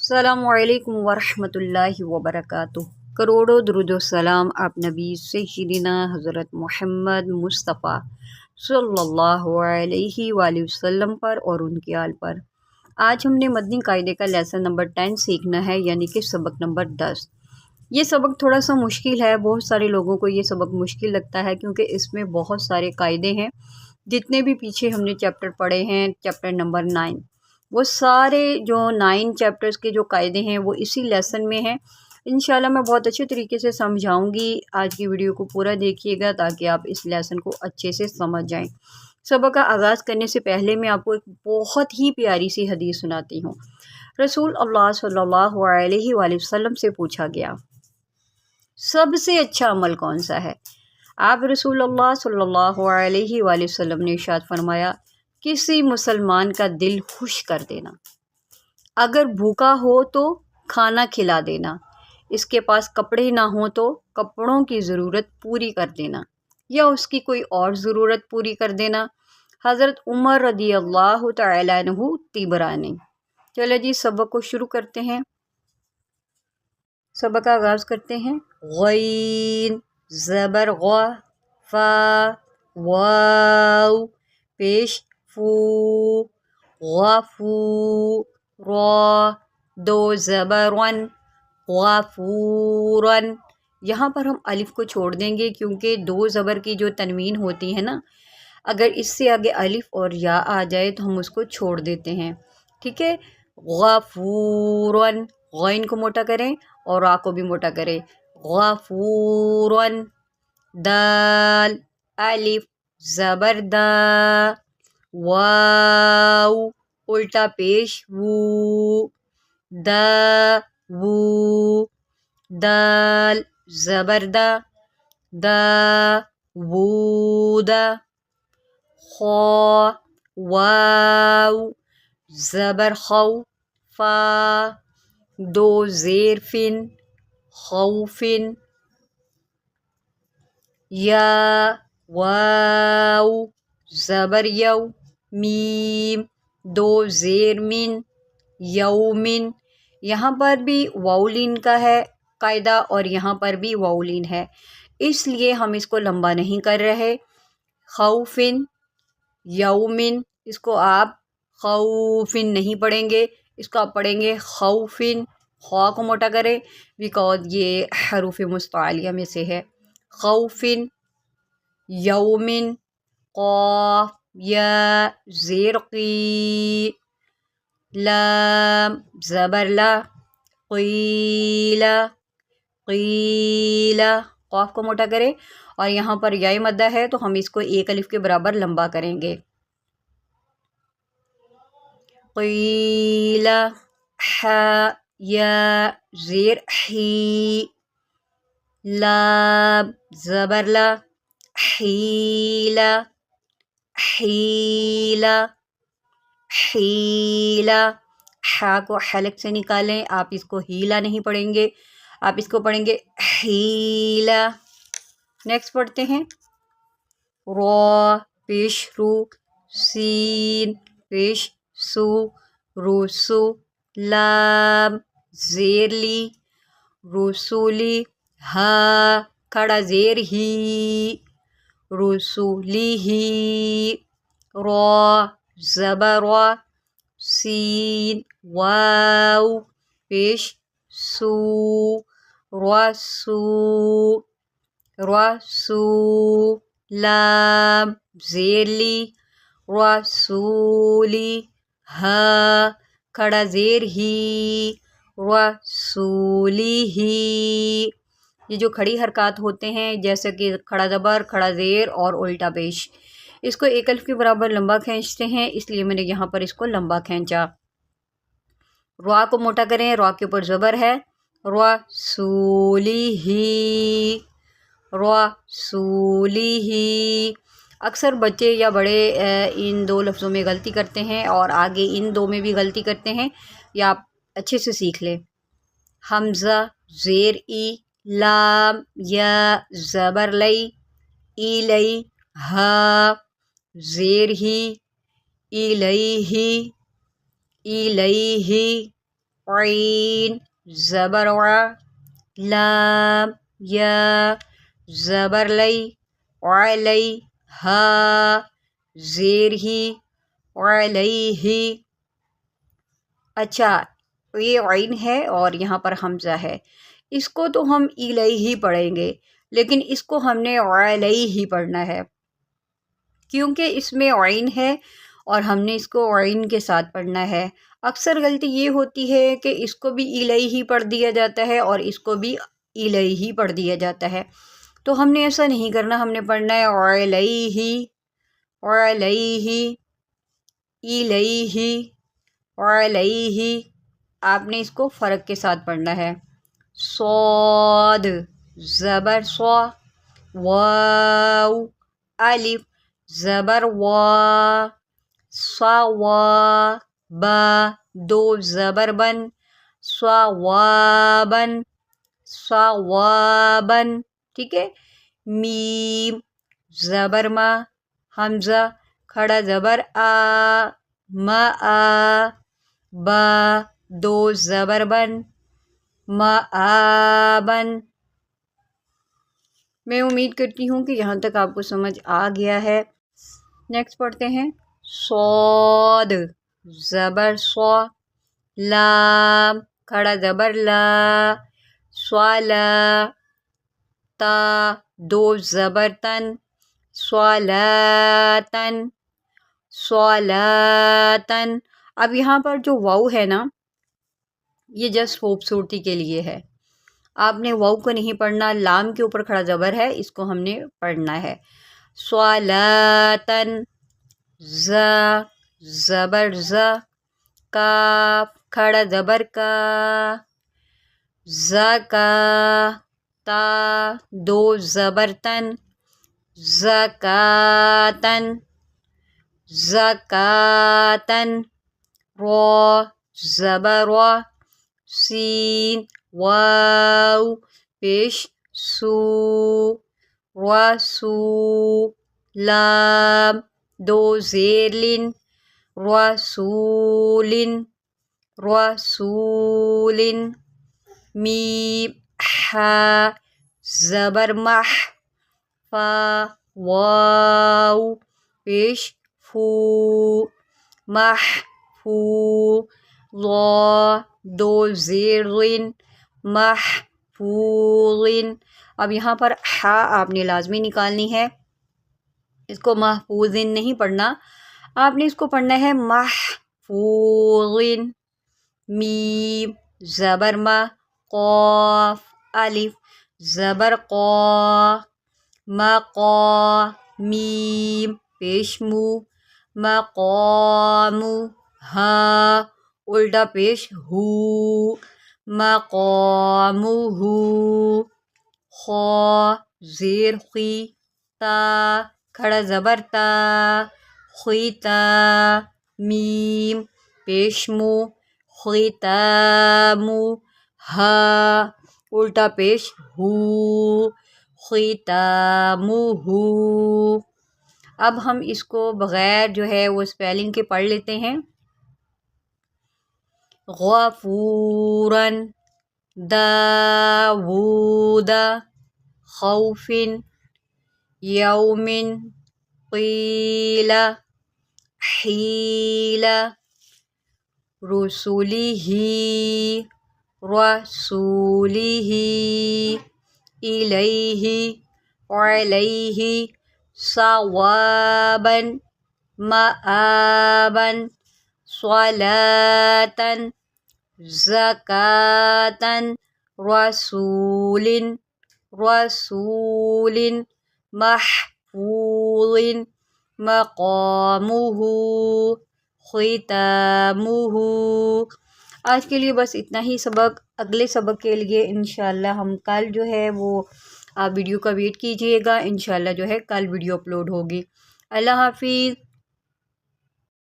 السلام علیکم ورحمۃ اللہ وبرکاتہ۔ کروڑوں درود و سلام آپ نبی سیدنا حضرت محمد مصطفیٰ صلی اللہ علیہ وآلہ وسلم پر اور ان کے آل پر۔ آج ہم نے مدنی قاعدے کا لیسن نمبر 10 سیکھنا ہے، یعنی کہ سبق نمبر 10۔ یہ سبق تھوڑا سا مشکل ہے، بہت سارے لوگوں کو یہ سبق مشکل لگتا ہے کیونکہ اس میں بہت سارے قاعدے ہیں۔ جتنے بھی پیچھے ہم نے چیپٹر پڑھے ہیں، چیپٹر نمبر 9، وہ سارے جو 9 چیپٹرز کے جو قاعدے ہیں وہ اسی لیسن میں ہیں۔ انشاءاللہ میں بہت اچھے طریقے سے سمجھاؤں گی، آج کی ویڈیو کو پورا دیکھیے گا تاکہ آپ اس لیسن کو اچھے سے سمجھ جائیں۔ سبق کا آغاز کرنے سے پہلے میں آپ کو ایک بہت ہی پیاری سی حدیث سناتی ہوں۔ رسول اللہ صلی اللہ علیہ وآلہ وسلم سے پوچھا گیا، سب سے اچھا عمل کون سا ہے؟ آپ رسول اللہ صلی اللہ علیہ وآلہ وسلم نے ارشاد فرمایا، کسی مسلمان کا دل خوش کر دینا، اگر بھوکا ہو تو کھانا کھلا دینا، اس کے پاس کپڑے نہ ہوں تو کپڑوں کی ضرورت پوری کر دینا یا اس کی کوئی اور ضرورت پوری کر دینا۔ حضرت عمر رضی اللہ تعالیٰ عنہ طبرانی۔ چلو جی سبق کو شروع کرتے ہیں، سبق کا آغاز کرتے ہیں۔ غین زبر غ، فا واو پیش فو، غفو را، دو زبر ون، غفورن۔ یہاں پر ہم الف کو چھوڑ دیں گے کیونکہ دو زبر کی جو تنوین ہوتی ہے نا، اگر اس سے آگے الف اور یا آ جائے تو ہم اس کو چھوڑ دیتے ہیں، ٹھیک ہے۔ غفورن، غین کو موٹا کریں اور را کو بھی موٹا کریں، غفورن۔ دال الف زبر دا، واو الٹا پیش وو، دا وو، دال زبر دا، دا وودا، خا واو زبر خو، فا دو زیر فن، خوفن، یا واو زبر یو، میم دو زیر من، یومن۔ یہاں پر بھی واولین کا ہے قاعدہ اور یہاں پر بھی واولین ہے، اس لیے ہم اس کو لمبا نہیں کر رہے۔ خوفن، یومن، اس کو آپ خوفن نہیں پڑھیں گے، اس کو آپ پڑھیں گے خوفن۔ خوا کو موٹا کریں بیکاز یہ حروف مستعلیہ میں سے ہے۔ خوفن، یومن، قاف یا زیر قی، لام زبر لا، قیلا، قیلا، قاف کو موٹا کریں اور یہاں پر یا مدہ ہے تو ہم اس کو ایک الف کے برابر لمبا کریں گے۔ قیلا، حا یا زیر حی، لام زبر لا، حیلا، حیلا، حیلا۔ حا کو حلق سے نکالیں، آپ اس کو ہیلا نہیں پڑھیں گے، آپ اس کو پڑھیں گے حیلا۔ نیکسٹ پڑھتے ہیں، را پیش رو، سین پیش سو، روسو، لام زیر لی، رسولی، ہا کھڑا زیر ہی، رسولی ہی، را زبر وا، سین واو پیش سو، رسو، رسو، لام زیر لی، رسولی، ہا کھڑا زیر ہی، رسولی ہی۔ یہ جو کھڑی حرکات ہوتے ہیں جیسے کہ کھڑا زبر، کھڑا زیر اور الٹا پیش، اس کو ایک الف کے برابر لمبا کھینچتے ہیں، اس لیے میں نے یہاں پر اس کو لمبا کھینچا۔ را کو موٹا کریں، را کے اوپر زبر ہے، رسولی ہی، رسولی ہی۔ اکثر بچے یا بڑے ان دو لفظوں میں غلطی کرتے ہیں اور آگے ان دو میں بھی غلطی کرتے ہیں، یا آپ اچھے سے سیکھ لیں۔ حمزہ زیر ای، لام یا زبر لئی، ای لئی، ہا زیر ہی، الیہ، الیہ، عین زبر ع، لام یا زبر لی، علی ہا زیر ہی، علیہ۔ اچھا یہ عین ہے اور یہاں پر حمزہ ہے، اس کو تو ہم الیہ پڑھیں گے، لیکن اس کو ہم نے علیہ پڑھنا ہے کیونکہ اس میں عین ہے اور ہم نے اس کو عین کے ساتھ پڑھنا ہے۔ اکثر غلطی یہ ہوتی ہے کہ اس کو بھی الیہ پڑھ دیا جاتا ہے اور اس کو بھی الیہ پڑھ دیا جاتا ہے، تو ہم نے ایسا نہیں کرنا، ہم نے پڑھنا ہے علیہ، علیہ، الیہ، علیہ۔ آپ نے اس کو فرق کے ساتھ پڑھنا ہے۔ صاد زبر صا، واو الف زبر وا، صوا با دو زبر بن، صوابن، صوابن، ٹھیک ہے۔ میم زبر ما، حمزہ کھڑا زبر آ، ما آ، با دو زبر بن، مآبن۔ میں امید کرتی ہوں کہ یہاں تک آپ کو سمجھ آ گیا ہے۔ نیکسٹ پڑھتے ہیں صاد زبر صا، لام کھڑا زبر لا، صلا تا دو زبر تن، صلاتن، صلاتن۔ اب یہاں پر جو واو ہے نا یہ جسٹ خوبصورتی کے لیے ہے، آپ نے واو کو نہیں پڑھنا، لام کے اوپر کھڑا زبر ہے اس کو ہم نے پڑھنا ہے۔ صلاتن ز زبر ز، کاف کھڑا زبر کا، زکا تا دو زبر تن، زکاتن، زکاتن۔ را زبر را، سین واو پیش سو، رسو، لام دو زیر لن، رسولن، رسولن۔ میم ح زبر مح، فا واو پیش فو، محفو، ضا دو زیر لن، محفوظن۔ اب یہاں پر ح آپ نے لازمی نکالنی ہے، اس کو محفوظن نہیں پڑھنا، آپ نے اس کو پڑھنا ہے محفوظن۔ میم زبر ما، قاف الف زبر قا، مقا میم پیش مو، مقامو، ہا الٹا پیش ہو، مقامہ، خا زیر خی، تا کھڑا زبر تا، خیتا میم پیش مو، ختامو، ہا الٹا پیش ہو، ختامہ۔ اب ہم اس کو بغیر جو ہے وہ اسپیلنگ کے پڑھ لیتے ہیں۔ غفوراً، داود، خوف، یوم، قیل، حیل، رسلہ، رسولہ، الیہ، علیہ، ثوابا، مآبا، صلاة، زکاة، رسول، رسول، محفوظ، مقامہ، ختامہ۔ آج کے لیے بس اتنا ہی سبق، اگلے سبق کے لیے انشاءاللہ ہم کل جو ہے وہ آپ ویڈیو کا ویٹ کیجیے گا، انشاءاللہ جو ہے کل ویڈیو اپلوڈ ہوگی۔ اللہ حافظ۔